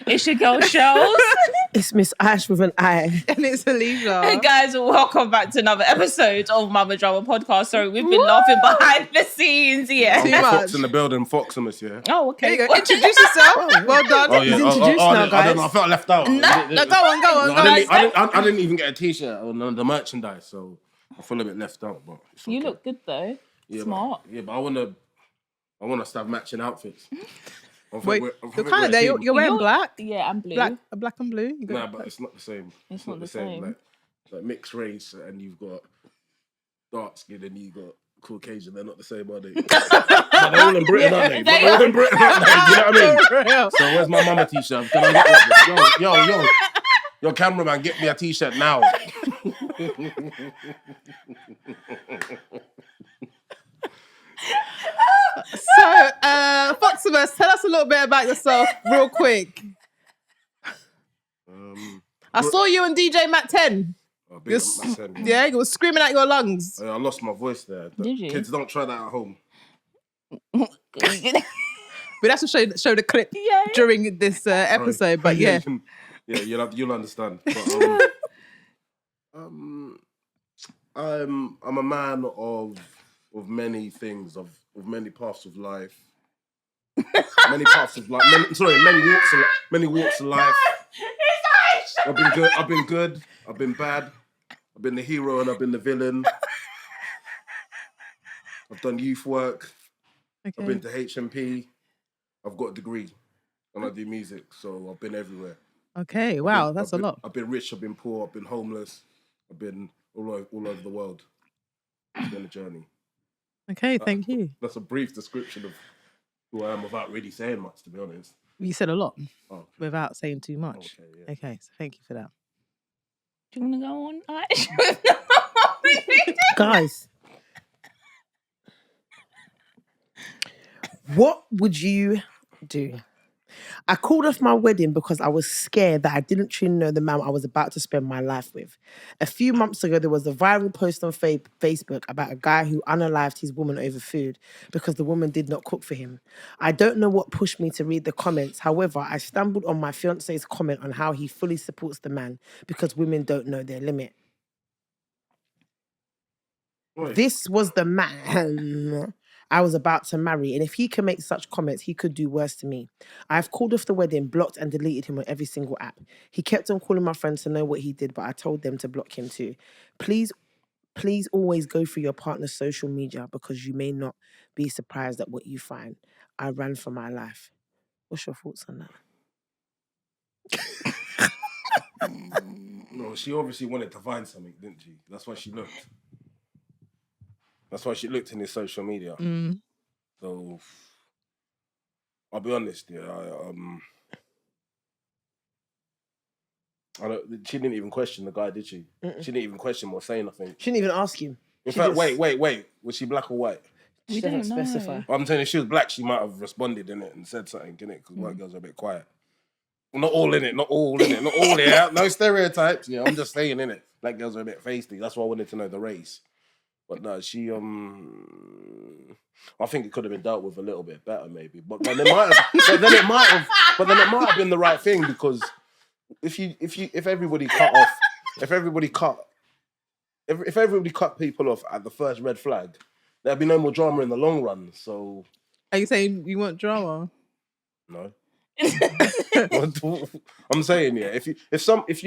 It's your girl Shells. It's Miss Ash with an I. And it's Alicia. Hey guys, welcome back to another episode of Mama Drama Podcast. Sorry, we've been laughing behind the scenes, yeah. Too much. Fox in the building, Foxamous, yeah. Oh, okay. There you go. Introduce yourself. Well done. Oh, yeah. He's introduced now, I guys. don't know, I felt left out. No, Go on. I didn't even get a t-shirt on the merchandise, so I feel a bit left out. But it's You okay. look good though. Yeah, Smart. But I want us to have matching outfits. Wait, you're kind of there. You're wearing black. Yeah, and blue. Black and blue. You Nah, but it's not the same. It's not the same. Like mixed race, and you've got dark skin, and you got Caucasian. They're not the same, are they? But they're all in Britain, aren't they? They They're all in Britain, aren't they? You know what I mean? Real. So where's my mama t-shirt? Can I get one? Yo, cameraman, get me a t-shirt now. So, Foxamous, tell us a little bit about yourself, real quick. I saw you and DJ Matt 10. Oh, big up my son, Yeah, you were screaming at your lungs. I lost my voice there. Did you? Kids, don't try that at home. We'd have to show the clip during this episode, but yeah. You'll understand. But, I'm a man of many things, of many paths of life. Many walks of life. I've been good, I've been bad, I've been the hero and I've been the villain. I've done youth work, I've been to HMP, I've got a degree, and I do music, so I've been everywhere. Okay, wow, that's a lot. I've been rich, I've been poor, I've been homeless, I've been all over the world. It's been a journey. Okay, thank you. That's a brief description of who I am without really saying much, to be honest. You said a lot without saying too much. Okay, so thank you for that. Do you want to go on? Guys, what would you do? I called off my wedding because I was scared that I didn't truly know the man I was about to spend my life with. A few months ago, there was a viral post on Facebook about a guy who unalived his woman over food because the woman did not cook for him. I don't know what pushed me to read the comments. However, I stumbled on my fiance's comment on how he fully supports the man because women don't know their limit. Right. This was the man I was about to marry, and if he can make such comments, he could do worse to me. I've called off the wedding, blocked and deleted him on every single app. He kept on calling my friends to know what he did, but I told them to block him too. Please always go through your partner's social media because you may not be surprised at what you find. I ran for my life. What's your thoughts on that? No, she obviously wanted to find something, didn't she? That's why she looked. That's why she looked in his social media. So, I'll be honest, she didn't even question the guy, did she? She didn't even question him or say nothing. She didn't even ask him. In fact, wait. Was she black or white? She doesn't specify. I'm telling you, if she was black, she might have responded in it and said something in it because white girls are a bit quiet. Not all in it. Yeah, no stereotypes. Yeah, I'm just saying in it. Black girls are a bit feisty. That's why I wanted to know the race. But no, she I think it could have been dealt with a little bit better, maybe. But then it might have been the right thing because if everybody cut people off at the first red flag, there'd be no more drama in the long run. So, are you saying you want drama? No. I'm saying, yeah. If you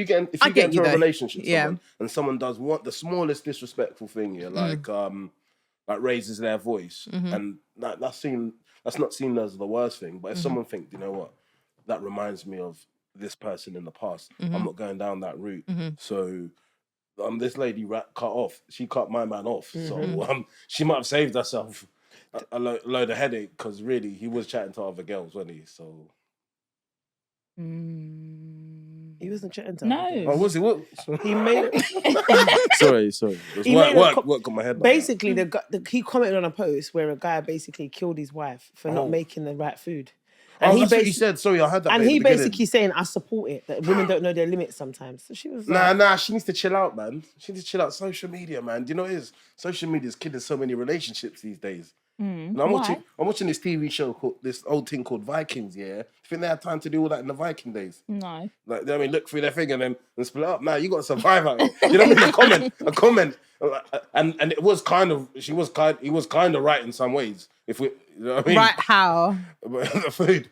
get into a relationship with someone and someone does want the smallest disrespectful thing, like raises their voice, and that's not seen as the worst thing. But if someone thinks, you know what, that reminds me of this person in the past, I'm not going down that route. So this lady she cut my man off. So she might have saved herself a load of headache because really he was chatting to other girls, wasn't he? So. He wasn't chatting to No. her. Oh, was he? What? He made Sorry. Work got my head. Basically, he commented on a post where a guy basically killed his wife for not making the right food. And that's what he said. Sorry, I heard that. And he basically saying, I support it, that women don't know their limits sometimes. So she was like... Nah, she needs to chill out, man. She needs to chill out social media, man. Do you know what it is? Social media's killing so many relationships these days. And I'm watching this TV show called this old thing called Vikings. Yeah, I think they had time to do all that in the Viking days. No. Like, I mean, look through their thing and then split up. Now you got to survive out here. You know what I mean? A comment, and it was kind of he was kind of right in some ways. If we, you know what I mean? Right? How? The food.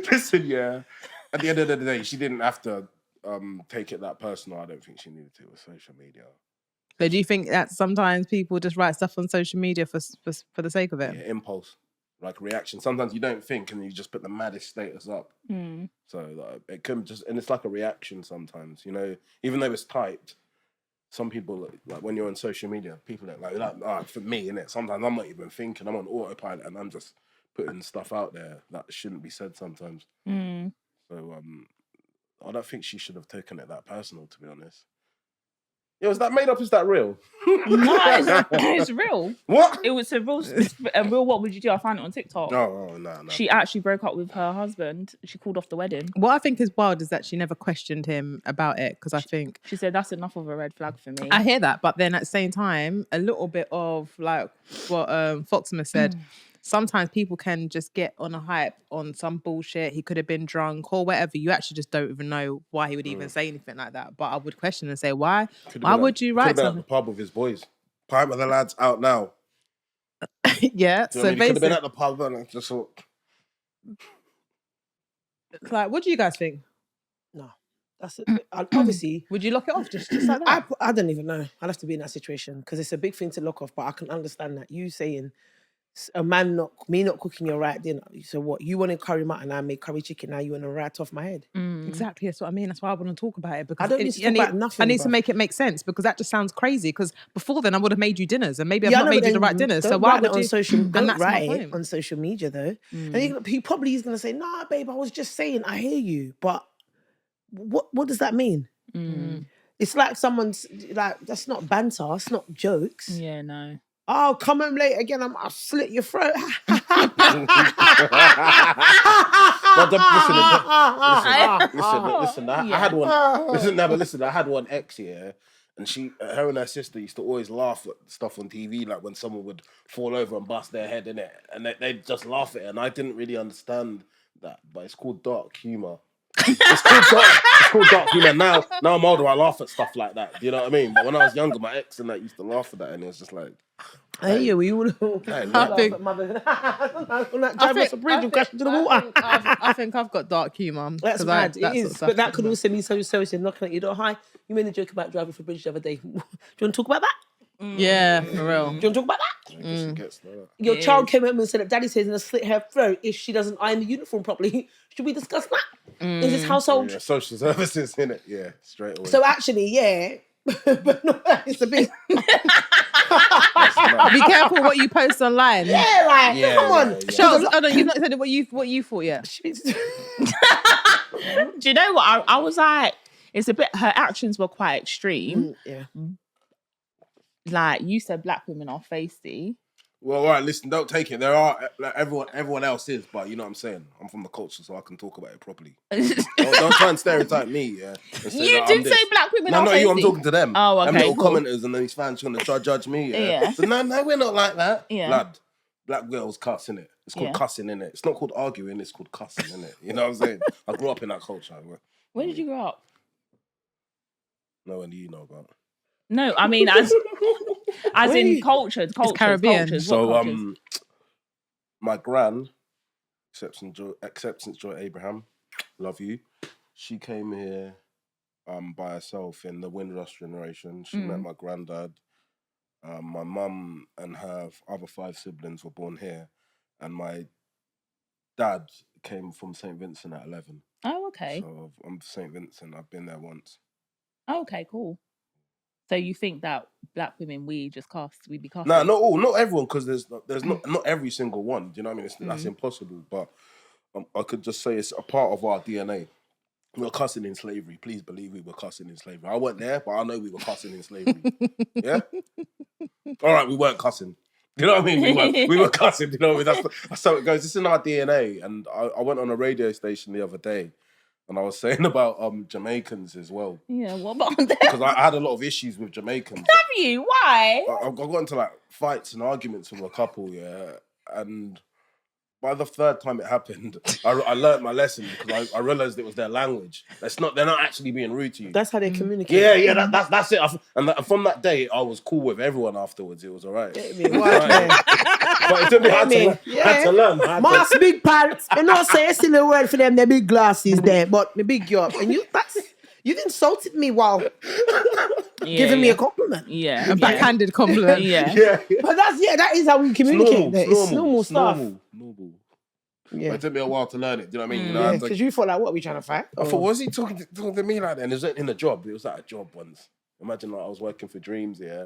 Listen, yeah. At the end of the day, she didn't have to take it that personal. I don't think she needed to with social media. So do you think that sometimes people just write stuff on social media for the sake of it? Yeah, impulse, like reaction. Sometimes you don't think and you just put the maddest status up. So like, it can just, and it's like a reaction sometimes, you know, even though it's typed. Some people, like when you're on social media, people are like for me, innit? Sometimes I'm not even thinking, I'm on autopilot and I'm just putting stuff out there that shouldn't be said sometimes. So I don't think she should have taken it that personal, to be honest. Yo, is that made up? Is that real? No, it's real. What? It was a real. What would you do? I found it on TikTok. No. She actually broke up with her husband. She called off the wedding. What I think is wild is that she never questioned him about it, because I think she said that's enough of a red flag for me. I hear that, but then at the same time, a little bit of like what Foxamous said. Sometimes people can just get on a hype on some bullshit. He could have been drunk or whatever. You actually just don't even know why he would even say anything like that. But I would question and say, why? Why would you write something? At the pub with his boys. Pint with the lads out now. Yeah. So he could have been at the pub and I just thought. Like, what do you guys think? No. That's it. Obviously. Would you lock it off just like that? I don't even know. I'd have to be in that situation because it's a big thing to lock off. But I can understand that you saying a man not cooking your right dinner. So what? You wanted curry mutton, I made curry chicken. Now you want to rat off my head. Exactly. That's what I mean. That's why I want to talk about it, because I don't need to talk about nothing. I need to make it make sense, because that just sounds crazy. Because before then I would have made you dinners, and maybe I've not made you the right dinners. So why would you? Don't write it on social media though. And he probably is going to say, "Nah, babe, I was just saying. I hear you, but what does that mean?" It's like someone's like, that's not banter. It's not jokes. Yeah, no. Oh, come home late again. I'll slit your throat. Listen. I had one. Listen. I had one ex here, and her and her sister used to always laugh at stuff on TV, like when someone would fall over and bust their head in it, and they'd just laugh at it. And I didn't really understand that, but it's called dark humor. It's called dark humor. Now I'm older, I laugh at stuff like that. Do you know what I mean? But when I was younger, my ex and that used to laugh at that, and it was just like, hey, yeah, we all I think I've got dark humour. That's mad. It is, but that could also be so knocking at your door. Hi, you made a joke about driving for bridge the other day. Do you want to talk about that? Yeah, for real. Do you want to talk about that? Your child came home and said that daddy says gonna slit her throat if she doesn't iron the uniform properly. Should we discuss that? Is this household? Yeah, social services, innit? Yeah, straight away. So actually, yeah. But no, it's a bit. Be careful what you post online. Yeah, like come on. Charles, oh no, you've not said what you thought yet. Do you know what? I was like, it's a bit. Her actions were quite extreme. Yeah. Like you said, black women are feisty. Well, all right, listen, don't take it. There are, like, everyone else is, but you know what I'm saying? I'm from the culture, so I can talk about it properly. Don't try and stereotype me, yeah? You did say black women are feisty. No, you, I'm talking to them. Oh, okay, them little cool. commenters and these fans trying to judge me, yeah? But no, we're not like that. Yeah. Lad, black girls cuss, innit? It's called cussing, innit? It's not called arguing, it's called cussing, innit? You know what I'm saying? I grew up in that culture. Where did you grow up? No one do you know about? No, I mean as in cultures, Caribbean. So my gran, Acceptance Joy Abraham, love you. She came here by herself in the Windrush generation. She met my granddad. My mum and her other 5 siblings were born here, and my dad came from St. Vincent at 11. Oh, okay. So I'm St. Vincent. I've been there once. Oh, okay, cool. So you think that black women we'd be casting? Nah, not everyone, because there's not every single one. Do you know what I mean? That's impossible. But I could just say it's a part of our DNA. We were cussing in slavery. Please believe we were cussing in slavery. I weren't there, but I know we were cussing in slavery. Yeah. All right, we weren't cussing. You know what I mean? We were cussing. You know what I mean? That's how it goes. It's in our DNA. And I went on a radio station the other day, And I was saying about Jamaicans as well. Yeah, what about them? Because I had a lot of issues with Jamaicans. Have you? Why? I got into like fights and arguments with a couple, yeah. And by the third time it happened, I learned my lesson because I realized it was their language. They're not actually being rude to you. That's how they communicate. Yeah, that's it. And from that day, I was cool with everyone afterwards. It was all right. But it took me had to learn. Mass big pants. You know, say it's in the word for them, the big glasses there, but the big job. And you've insulted me while giving me a compliment. Yeah. A backhanded compliment. Yeah. But that is how we communicate. It's normal stuff. Normal. Yeah. But it took me a while to learn it. Do you know what I mean? Yeah, because you thought like, what are we trying to fight? I thought, was he talking to me like that? And it was in a job. It was like a job once. Imagine like I was working for Dreams, yeah.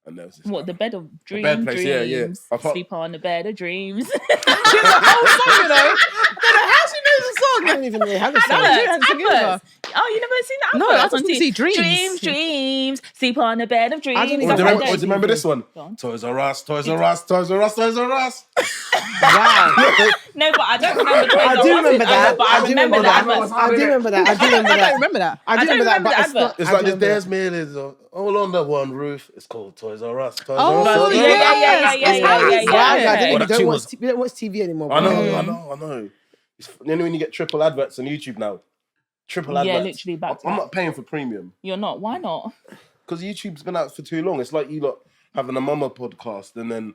And there was this What, the bed of dreams? bed place, dreams. yeah. Sleep on the bed of dreams. She's the whole song, you know. I don't know how she knows the song. I don't even know how to say Adverts. Oh, you never seen that? No, advert? I just see Dreams. Dreams. Sleep on the bed of dreams. I don't do you remember this one? Toys R Us. Wow. No, but I don't remember. I do remember that. But I remember that. I do remember that. I don't remember that. I do remember that. But advert. not, It's like there's millions all under one roof. It's called Toys R Us. Oh, yeah. We That don't tune watch TV anymore. I know. You know when you get triple adverts on YouTube now? Triple adverts. Yeah, literally back to I'm back. not paying for premium. You're not. Why not? Because YouTube's been out for too long. It's like you lot having a mama podcast and then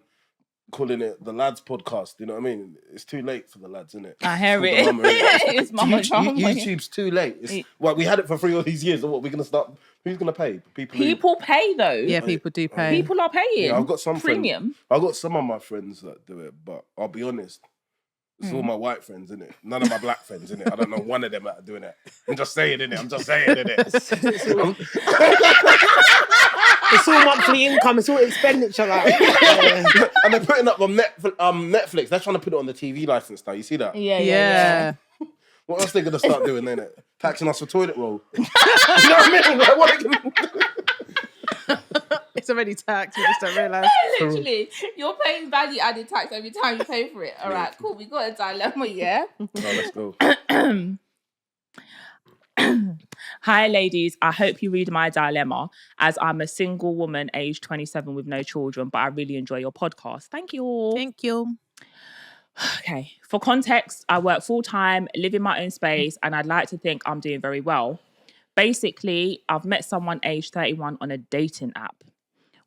calling it the lads podcast. You know what I mean? It's too late for the lads, isn't it? I hear It's called the it. mama, innit? It's mama drama. YouTube's too late. Well, we had it for 3 all these years. And what we're gonna start? Who's gonna pay? People pay though. Yeah, people do pay. People are paying. Yeah, I've got some premium. Friends, I've got some of my friends that do it, but I'll be honest. It's all my white friends, innit? None of my black friends, innit? I don't know one of them that are doing it. I'm just saying, innit? It's all monthly income. It's all expenditure. Like, And they're putting up on Netflix. They're trying to put it on the TV license now. You see that? Yeah. What else they gonna start doing, innit? Taxing us for toilet roll. You know what I mean? Like, what are they gonna do? It's already taxed. We just don't realise. Literally, you're paying value added tax every time you pay for it. All right, cool. We got a dilemma, yeah? Let's go. Hi, ladies. I hope you read my dilemma, as I'm a single woman aged 27 with no children, but I really enjoy your podcast. Thank you. Thank you. Okay. For context, I work full-time, live in my own space, and I'd like to think I'm doing very well. Basically, I've met someone aged 31 on a dating app.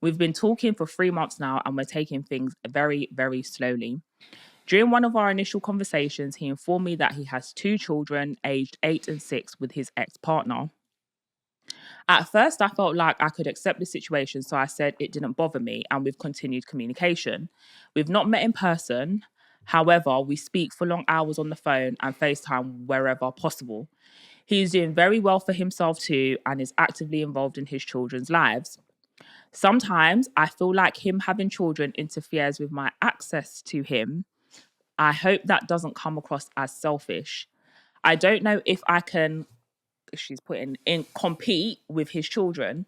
We've been talking for 3 months now, and we're taking things very, very slowly. During one of our initial conversations, he informed me that he has 2 children, aged 8 and 6, with his ex-partner. At first, I felt like I could accept the situation, so I said it didn't bother me, and we've continued communication. We've not met in person. However, we speak for long hours on the phone and FaceTime wherever possible. He's doing very well for himself too, and is actively involved in his children's lives. Sometimes I feel like him having children interferes with my access to him. I hope that doesn't come across as selfish. I don't know if I can, she's putting in, compete with his children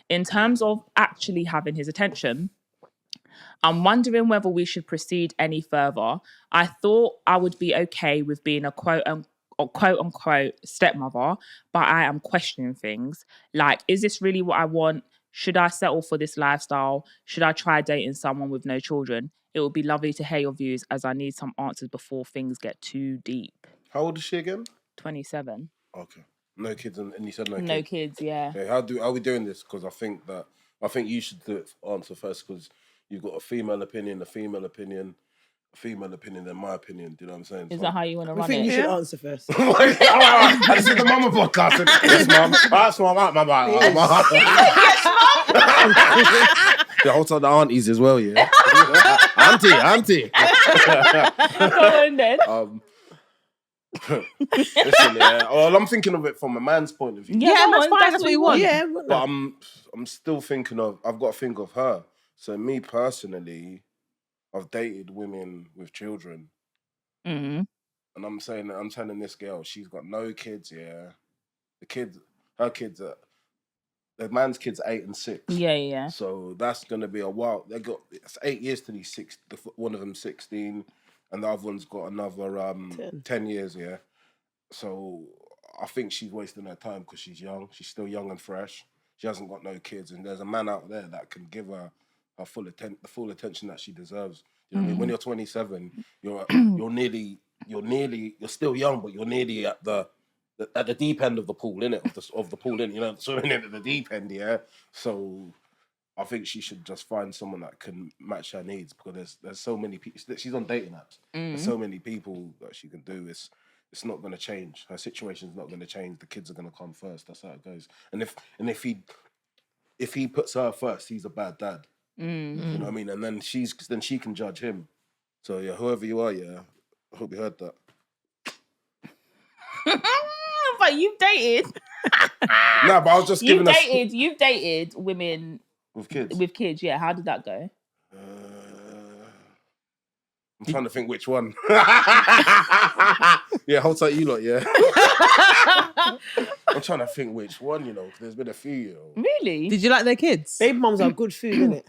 in terms of actually having his attention. I'm wondering whether we should proceed any further. I thought I would be okay with being a quote unquote stepmother, but I am questioning things. Like, is this really what I want? Should I settle for this lifestyle? Should I try dating someone with no children? It would be lovely to hear your views, as I need some answers before things get too deep. How old is she again? 27. Okay. No kids, and you said no kids. No kids, yeah. Okay, how are we doing this? Because I think you should do it answer first, because you've got a female opinion, then my opinion. Do you know what I'm saying? Is that how you want to run I think it? you should answer first. All right. This is the mama podcast. Yes, mum. That's my The whole time the aunties as well, yeah. Auntie. Go on then. Listen, yeah. Well, I'm thinking of it from a man's point of view. Yeah, that's fine. That's what you want. Yeah, But I'm still thinking I've got to think of her. So me personally, I've dated women with children. Mm-hmm. And I'm telling this girl, she's got no kids, yeah. Her kids the man's kids are 8 and 6. Yeah. So that's gonna be a while. It's 8 years to these 6. One of them 16, and the other one's got another 10 years, yeah. So I think she's wasting her time because she's young. She's still young and fresh. She hasn't got no kids, and there's a man out there that can give her the full attention that she deserves. You know what I mean? When you're 27, you're still young, but you're nearly at the deep end of the pool, innit? Of the pool, innit? You know, swimming into the deep end, yeah. So I think she should just find someone that can match her needs, because there's so many people. She's on dating apps. There's so many people that she can do. It's not going to change. Her situation's not going to change. The kids are going to come first. That's how it goes. And if he puts her first, he's a bad dad. You know what I mean? And then she can judge him. So yeah, whoever you are, yeah, I hope you heard that. But you've dated. Nah, but I was just giving You've dated women with kids. With kids, yeah. How did that go? I'm trying to think which one. Yeah, hold tight, you lot. Yeah. I'm trying to think which one. You know, 'cause there's been a few. You know. Really? Did you like their kids? Baby mums are good food, innit?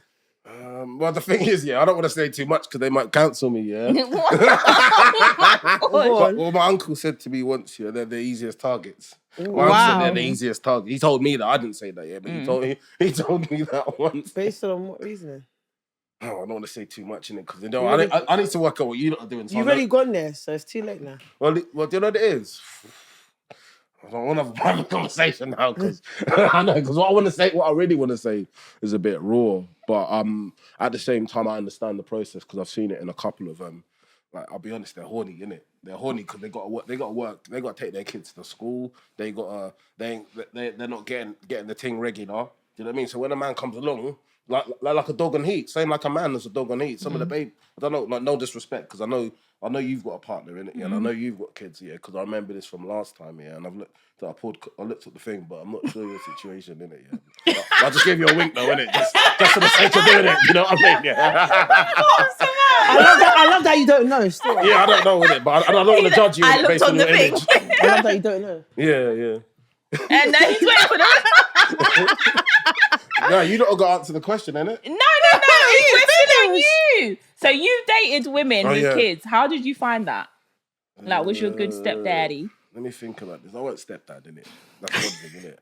Well, the thing is, yeah, I don't want to say too much because they might cancel me, yeah. Well, my uncle said to me once, yeah, they're the easiest targets. My uncle said they're the easiest target. He told me that. I didn't say that, yeah, but he told me that once. Based on what reasoning? Oh, I don't want to say too much in it because I need to work out what you lot are doing. So You've already gone there, so it's too late now. Well, do you know what it is? I don't want to have a private conversation now because I know, because what I really want to say is a bit raw, but at the same time I understand the process because I've seen it in a couple of them. Like, I'll be honest, they're horny, innit? They're horny because they got to work. They got to work. They got to take their kids to school. They're not getting the thing regular. Do you know what I mean? So when a man comes along, like a dog on heat, same like a man as a dog on heat. Some of the babe, I don't know, like, no disrespect, because I know you've got a partner in it, yeah, and I know you've got kids, yeah, because I remember this from last time, yeah, and I looked at the thing, but I'm not sure your situation, innit, yeah. I'll just give you a wink though, innit, just for the sake of doing it, you know what I mean, yeah. I love that you don't know still. Yeah, I don't know, innit, but I don't want to judge you based on your image. I love that you don't know. Yeah. And now he's waiting for the... No, you don't got to answer the question, innit? No. It's question on you. So you've dated women with kids. How did you find that? Like, was your good stepdaddy? Let me think about this. I weren't stepdad, innit? That's one thing, innit?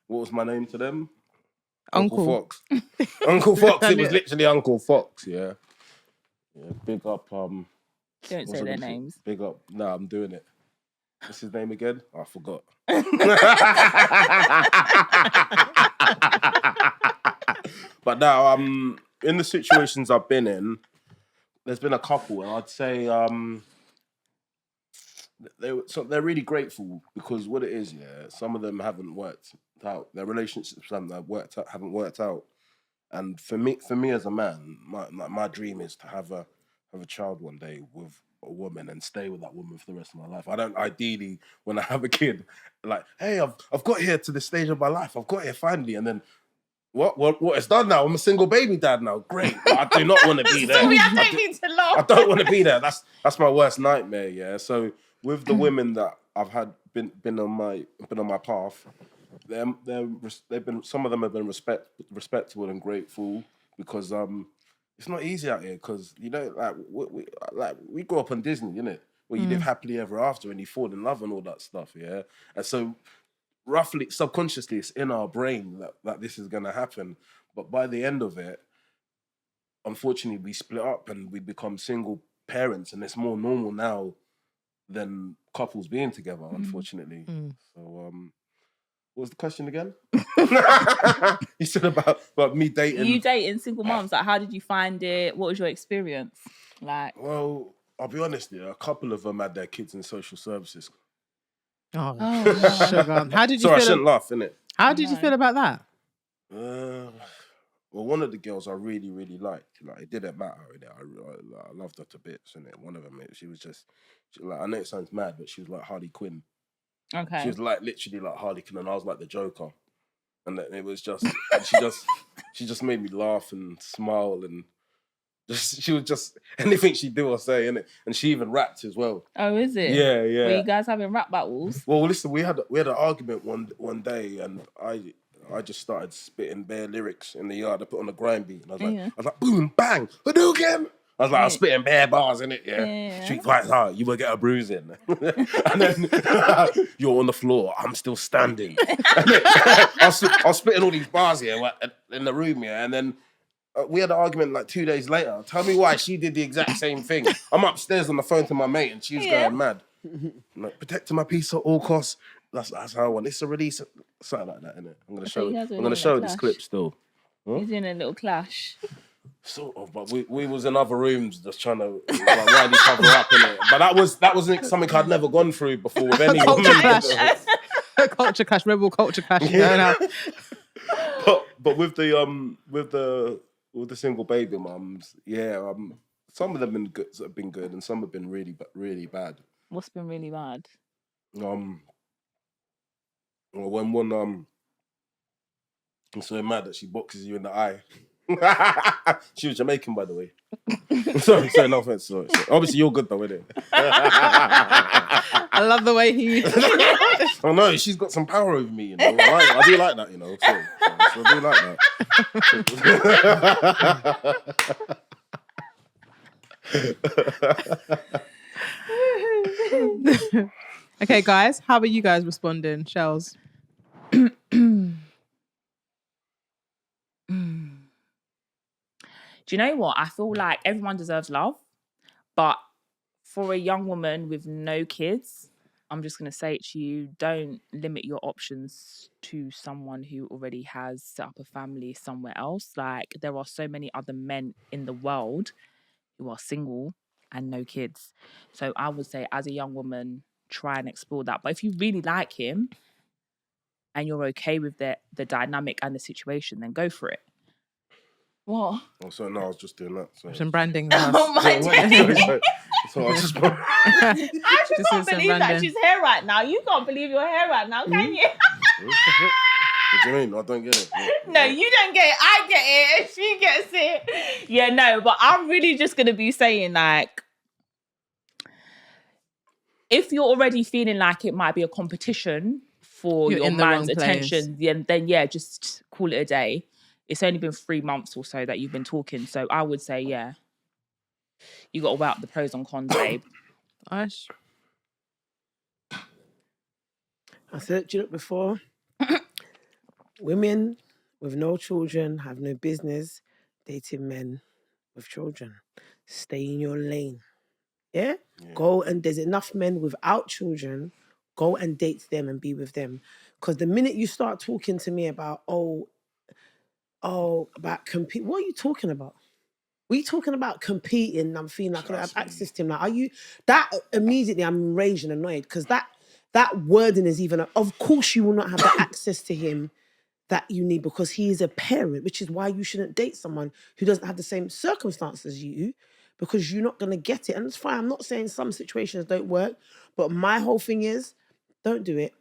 What was my name to them? Uncle Fox. Uncle Fox. It was literally Uncle Fox, yeah. Yeah, big up. Don't say their names. Big up. Nah, I'm doing it. What's his name again? I forgot. But now, in the situations I've been in, there's been a couple, and I'd say they're really grateful, because what it is, yeah, some of them haven't worked out. Their relationships haven't worked out. And for me as a man, my dream is to have a child one day with a woman and stay with that woman for the rest of my life. I don't ideally, when I have a kid, like, hey, I've got here to this stage of my life. I've got here finally, and then what? It's done now. I'm a single baby dad now. Great. But I do not want to be there. Sorry, I don't mean to laugh. I don't want to be there. That's my worst nightmare. Yeah. So with the women that I've had been on my path, they've been, some of them have been respectable and grateful, because it's not easy out here, because, you know, we grew up on Disney, innit? Where you live happily ever after and you fall in love and all that stuff, yeah? And so roughly, subconsciously, it's in our brain that this is going to happen. But by the end of it, unfortunately, we split up and we become single parents, and it's more normal now than couples being together, unfortunately. So, what was the question again? You said about me dating. You dating single moms. Like, how did you find it? What was your experience like? Well, I'll be honest, yeah, a couple of them had their kids in social services. Oh, sugar. How did you I feel? shouldn't laugh, innit? How did you feel about that? Well, one of the girls I really, really liked. Like, it didn't matter, innit? I loved her to bits, innit? One of them, she was just, like, I know it sounds mad, but she was like Harley Quinn. Okay. She was like literally like Harley Quinn, and I was like the Joker, and it was just she just made me laugh and smile, and she was just anything she do or say, innit? And she even rapped as well. Oh, is it? Yeah. Were you guys having rap battles? Well, listen, we had an argument one day, and I just started spitting bare lyrics in the yard. I put on a grind beat, and I was like, boom, bang, Hadouken! I was like, I was spitting bare bars in it, yeah. Street fights hard, you will get a bruising. And then you're on the floor, I'm still standing. I was spitting all these bars here in the room, yeah, and then we had an argument like 2 days later. Tell me why she did the exact same thing. I'm upstairs on the phone to my mate and she's going mad. I'm like, protecting my peace at all costs. That's how I want. It's a release, something like that, innit? I'm gonna show this clip still. He's in a little clash. Sort of, but we was in other rooms just trying to like, wind each other up in it. But that wasn't something I'd never gone through before with any woman. Culture clash, rebel culture clash. Yeah. But with the single baby mums, some of them have been good, and some have been really bad. What's been really bad? When one I'm so mad that she boxes you in the eye. She was Jamaican, by the way. sorry, no offense. Sorry. Obviously, you're good though, innit? I love the way he. Oh no, she's got some power over me. You know, I do like that. You know, so I do like that. Okay, guys, how are you guys responding, Shells? Do you know what? I feel like everyone deserves love, but for a young woman with no kids, I'm just going to say it to you, don't limit your options to someone who already has set up a family somewhere else. Like, there are so many other men in the world who are single and no kids. So I would say, as a young woman, try and explore that. But if you really like him and you're okay with the dynamic and the situation, then go for it. What? Oh, so no, I was just doing that. So. Some branding. Oh my God. So I just I just can't believe that she's here right now. You can't believe you're here right now, can you? What do you mean? I don't get it. No, you don't get it. I get it. She gets it. Yeah, no, but I'm really just going to be saying, like, if you're already feeling like it might be a competition for your man's attention, then yeah, just call it a day. It's only been 3 months or so that you've been talking. So I would say, yeah, you got to weigh up the pros and cons, babe. Ash? I said it to you before. Women with no children have no business dating men with children. Stay in your lane. Yeah? Go, and there's enough men without children. Go and date them and be with them. Because the minute you start talking to me about, about compete. What are you talking about? What are you talking about competing? And I'm feeling like I don't have access to him. Like, are you that immediately? I'm enraged and annoyed because that wording is even. Of course, you will not have the access to him that you need because he is a parent, which is why you shouldn't date someone who doesn't have the same circumstances as you, because you're not gonna get it. And it's fine. I'm not saying some situations don't work, but my whole thing is, don't do it,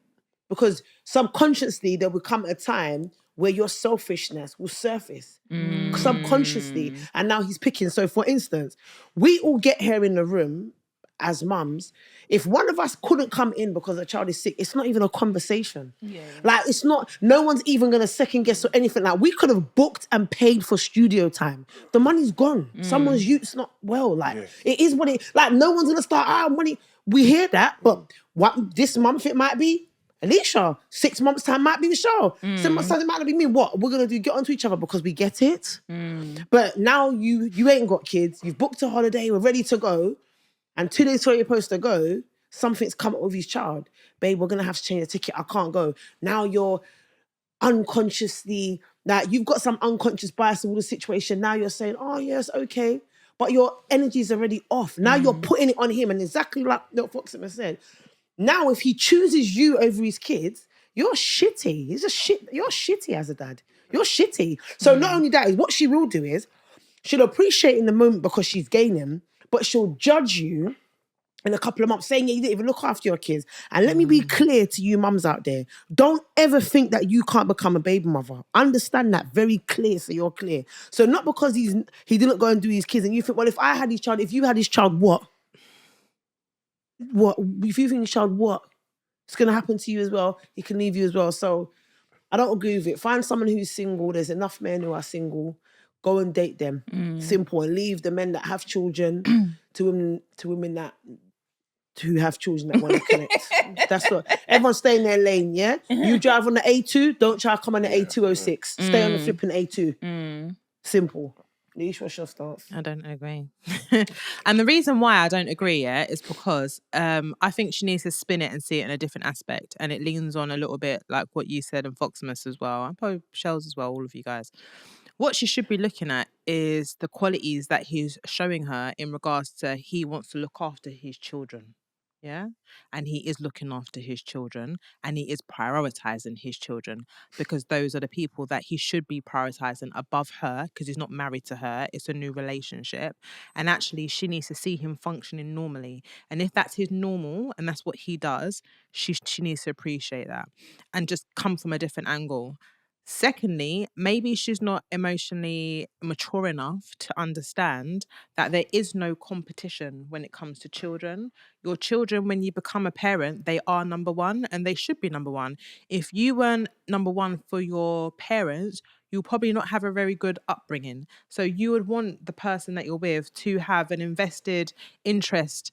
because subconsciously there will come a time where your selfishness will surface subconsciously. And now he's picking. So for instance, we all get here in the room as mums. If one of us couldn't come in because a child is sick, it's not even a conversation. Yeah. Like, it's not, no one's even going to second guess or anything. Like, we could have booked and paid for studio time. The money's gone. Someone's youth's not well. Like, it is what it, like, no one's going to start, money. We hear that, but what this month it might be Alicia. 6 months' time might be Michelle. 6 months' time it might not be me. What? We're going to do, get onto each other because we get it. But now you ain't got kids. You've booked a holiday. We're ready to go. And 2 days before you're supposed to go, something's come up with his child. Babe, we're going to have to change the ticket. I can't go. Now you're unconsciously, like, you've got some unconscious bias in all the situation. Now you're saying, oh, yes, okay. But your energy is already off. Now you're putting it on him. And exactly like what Foxamous said, now, if he chooses you over his kids, you're shitty. You're shitty as a dad. You're shitty. So not only that, is what she will do is she'll appreciate in the moment because she's gaining, but she'll judge you in a couple of months saying, yeah, you didn't even look after your kids. And let me be clear to you mums out there. Don't ever think that you can't become a baby mother. Understand that very clear so you're clear. So not because he didn't go and do his kids and you think, well, if I had his child, if you had his child, what? What? If you think his child, what? It's going to happen to you as well. He can leave you as well. So I don't agree with it. Find someone who's single. There's enough men who are single. Go and date them. Simple. And leave the men that have children to women that who have children that want to connect. That's what. Everyone stay in their lane, yeah? You drive on the A2, don't try to come on the A206. Stay on the flipping A2. Simple. Leash, what's your stance? I don't agree. And the reason why I don't agree, is because I think she needs to spin it and see it in a different aspect. And it leans on a little bit like what you said and Foxamous as well. And probably Shells as well, all of you guys. What she should be looking at is the qualities that he's showing her in regards to he wants to look after his children. Yeah. And he is looking after his children and he is prioritizing his children because those are the people that he should be prioritizing above her because he's not married to her. It's a new relationship. And actually, she needs to see him functioning normally. And if that's his normal and that's what he does, she needs to appreciate that and just come from a different angle. Secondly, maybe she's not emotionally mature enough to understand that there is no competition when it comes to children. Your children, when you become a parent, they are number one and they should be number one. If you weren't number one for your parents, you'll probably not have a very good upbringing. So you would want the person that you're with to have an invested interest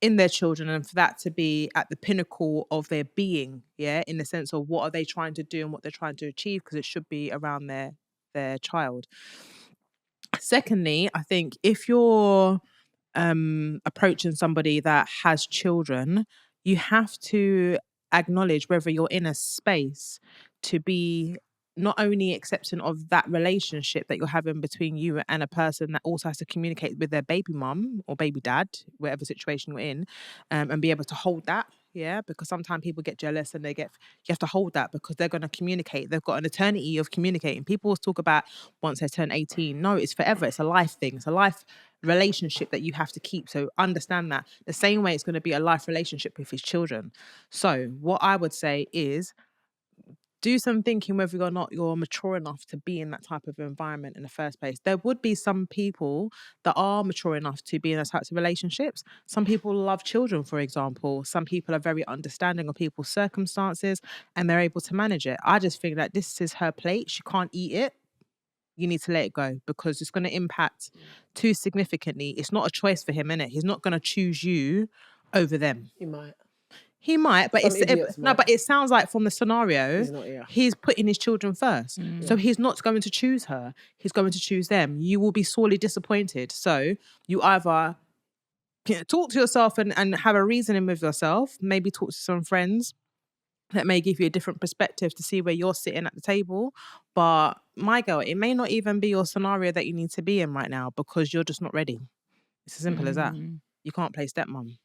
in their children and for that to be at the pinnacle of their being, in the sense of what are they trying to do and what they're trying to achieve, because it should be around their child. Secondly, I think if you're approaching somebody that has children, you have to acknowledge whether you're in a space to be not only accepting of that relationship that you're having between you and a person that also has to communicate with their baby mum or baby dad, whatever situation you're in, and be able to hold that. Yeah, because sometimes people get jealous and you have to hold that because they're going to communicate. They've got an eternity of communicating. People always talk about once they turn 18. No, it's forever. It's a life thing. It's a life relationship that you have to keep. So understand that the same way it's going to be a life relationship with his children. So what I would say is do some thinking whether or not you're mature enough to be in that type of environment in the first place. There would be some people that are mature enough to be in those types of relationships. Some people love children, for example. Some people are very understanding of people's circumstances and they're able to manage it. I just think that this is her plate. She can't eat it. You need to let it go because it's going to impact too significantly. It's not a choice for him, innit? He's not going to choose you over them. He might, but but it sounds like from the scenario, he's putting his children first. So he's not going to choose her. He's going to choose them. You will be sorely disappointed. So you either talk to yourself and have a reasoning with yourself, maybe talk to some friends that may give you a different perspective to see where you're sitting at the table. But my girl, it may not even be your scenario that you need to be in right now because you're just not ready. It's as simple as that. You can't play stepmom.